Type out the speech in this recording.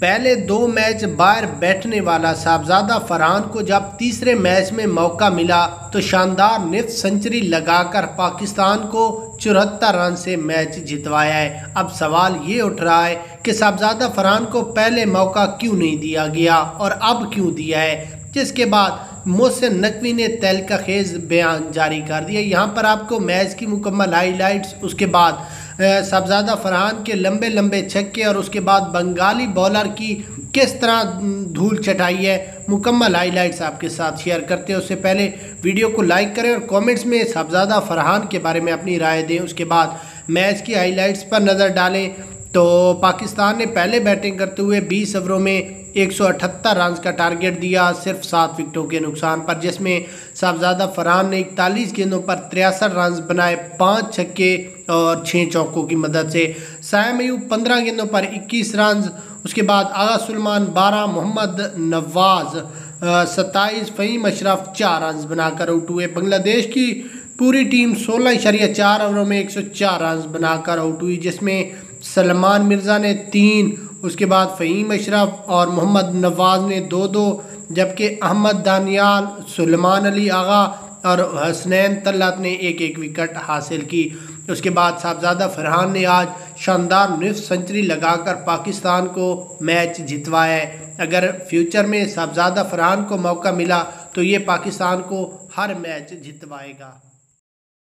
पहले 2 मैच बाहर बैठने वाला साहबजादा फरहान को जब तीसरे मैच में मौका मिला तो शानदार निफ्ट सेंचुरी लगाकर पाकिस्तान को 74 रन से मैच जितवाया है। अब सवाल ये उठ रहा है कि साहबजादा फरहान को पहले मौका क्यों नहीं दिया गया और अब क्यों दिया है, जिसके बाद मोहसिन नकवी ने तहलका खेज बयान जारी कर दिया। यहाँ पर आपको मैच की मुकम्मल हाईलाइट्स, उसके बाद साहबजादा फरहान के लंबे लंबे छक्के और उसके बाद बंगाली बॉलर की किस तरह धूल चटाई है, मुकम्मल हाईलाइट्स आपके साथ शेयर करते हैं। उससे पहले वीडियो को लाइक करें और कमेंट्स में साहबजादा फरहान के बारे में अपनी राय दें। उसके बाद मैच की हाईलाइट्स पर नज़र डालें तो पाकिस्तान ने पहले बैटिंग करते हुए 20 ओवरों में 178 रन का टारगेट दिया, सिर्फ 7 विकेटों के नुकसान पर, जिसमें साहबजादा फरहान ने 41 गेंदों पर 63 रन बनाए, 5 छक्के और 6 चौकों की मदद से। साइम अयूब 15 गेंदों पर 21 रन, उसके बाद आगा सुलेमान 12, मोहम्मद नवाज 27, फ़हीम अशरफ 4 रन बनाकर आउट हुए। बांग्लादेश की पूरी टीम 16.4 ओवरों में 104 रन बनाकर आउट हुई, जिसमें सलमान मिर्ज़ा ने 3, उसके बाद फ़हीम अशरफ और मोहम्मद नवाज ने 2-2, जबकि अहमद दानियाल, सुलेमान अली आगा और हसनैन तल्लत ने 1-1 विकेट हासिल की। उसके बाद साहबजादा फरहान ने आज शानदार निफ्ट सेंचुरी लगाकर पाकिस्तान को मैच जितवाया है। अगर फ्यूचर में साहबजादा फरहान को मौका मिला तो ये पाकिस्तान को हर मैच जितवाएगा।